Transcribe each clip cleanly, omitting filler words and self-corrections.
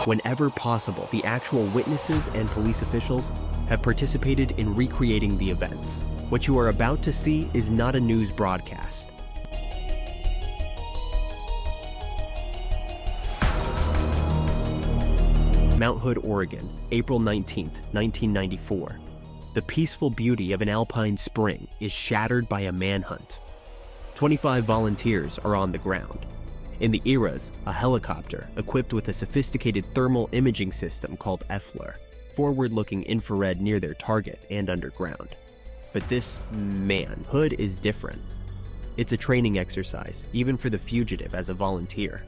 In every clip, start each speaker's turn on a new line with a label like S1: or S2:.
S1: Whenever possible, the actual witnesses and police officials have participated in recreating the events. What you are about to see is not a news broadcast. Mount Hood, Oregon, April 19, 1994. The peaceful beauty of an alpine spring is shattered by a manhunt. 25 volunteers are on the ground. In the ERAs, a helicopter equipped with a sophisticated thermal imaging system called EFLER, forward-looking infrared near their target and underground. But this Hood is different. It's a training exercise, even for the fugitive as a volunteer.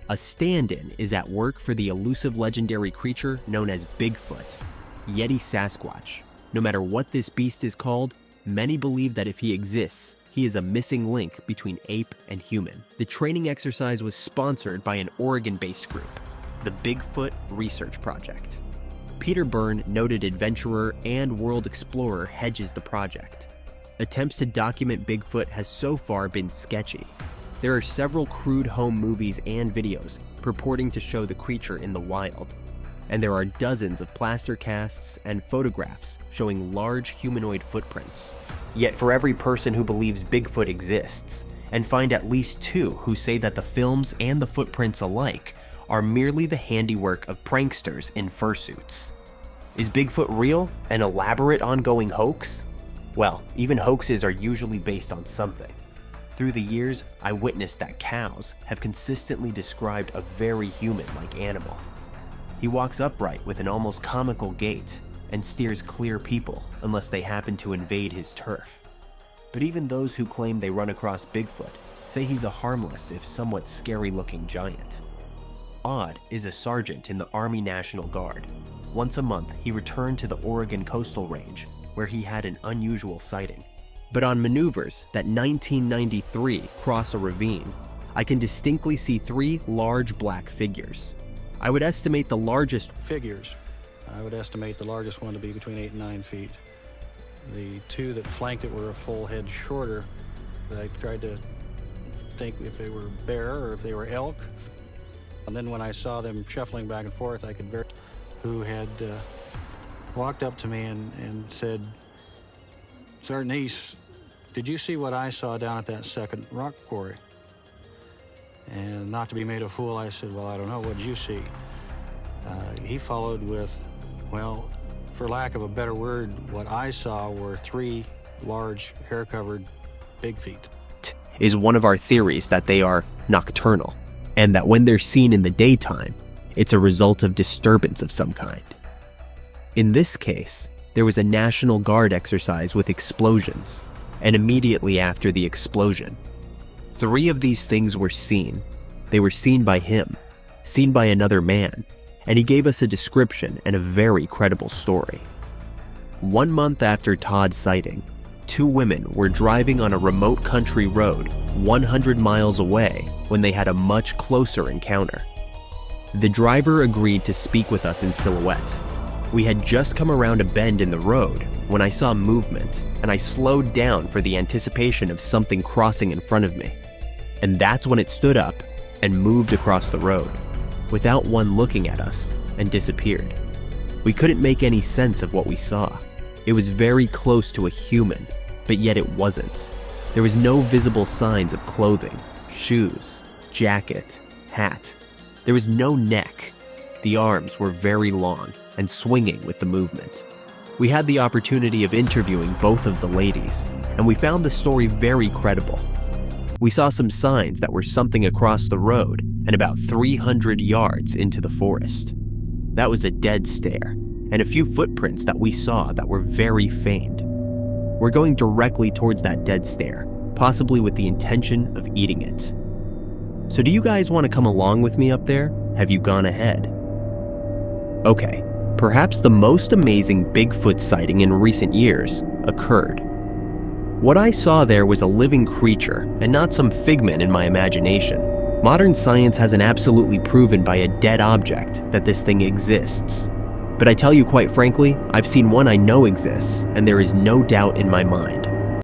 S1: A stand-in is at work for the elusive legendary creature known as Bigfoot, Yeti Sasquatch. No matter what this beast is called, many believe that if he exists, he is a missing link between ape and human. The training exercise was sponsored by an Oregon-based group, the Bigfoot Research Project. Peter Byrne, noted adventurer and world explorer, hedges the project. Attempts to document Bigfoot has so far been sketchy. There are several crude home movies and videos purporting to show the creature in the wild, and there are dozens of plaster casts and photographs showing large humanoid footprints. Yet for every person who believes Bigfoot exists, and find at least two who say that the films and the footprints alike are merely the handiwork of pranksters in fursuits. Is Bigfoot real? An elaborate ongoing hoax? Well, even hoaxes are usually based on something. Through the years, I witnessed that cows have consistently described a very human-like animal. He walks upright with an almost comical gait and steers clear people unless they happen to invade his turf. But even those who claim they run across Bigfoot say he's a harmless, if somewhat scary-looking giant. Odd is a sergeant in the Army National Guard. Once a month, he returned to the Oregon Coastal Range, where he had an unusual sighting. But on maneuvers that 1993 cross a ravine, I can distinctly see three large black figures. I would estimate the largest
S2: one to be between 8 and 9 feet. The two that flanked it were a full head shorter. I tried to think if they were bear or if they were elk. And then when I saw them shuffling back and forth, I could verify who had walked up to me and said, "Sergeant East, did you see what I saw down at that second rock quarry?" And not to be made a fool, I said, "Well, I don't know, what did you see?" He followed with, "Well, for lack of a better word, what I saw were three large, hair-covered big feet."
S1: Is one of our theories that they are nocturnal, and that when they're seen in the daytime, it's a result of disturbance of some kind. In this case, there was a National Guard exercise with explosions, and immediately after the explosion, three of these things were seen. They were seen by him, seen by another man, and he gave us a description and a very credible story. 1 month after Todd's sighting, two women were driving on a remote country road 100 miles away when they had a much closer encounter. The driver agreed to speak with us in silhouette. We had just come around a bend in the road when I saw movement, and I slowed down for the anticipation of something crossing in front of me. And that's when it stood up and moved across the road, without one looking at us, and disappeared. We couldn't make any sense of what we saw. It was very close to a human, but yet it wasn't. There was no visible signs of clothing, shoes, jacket, hat. There was no neck. The arms were very long and swinging with the movement. We had the opportunity of interviewing both of the ladies, and we found the story very credible. We saw some signs that were something across the road and about 300 yards into the forest. That was a dead stare, and a few footprints that we saw that were very faint. We're going directly towards that dead stare, possibly with the intention of eating it. So do you guys want to come along with me up there? Have you gone ahead? Okay, perhaps the most amazing Bigfoot sighting in recent years occurred. What I saw there was a living creature and not some figment in my imagination. Modern science hasn't absolutely proven by a dead object that this thing exists. But I tell you quite frankly, I've seen one I know exists, and there is no doubt in my mind.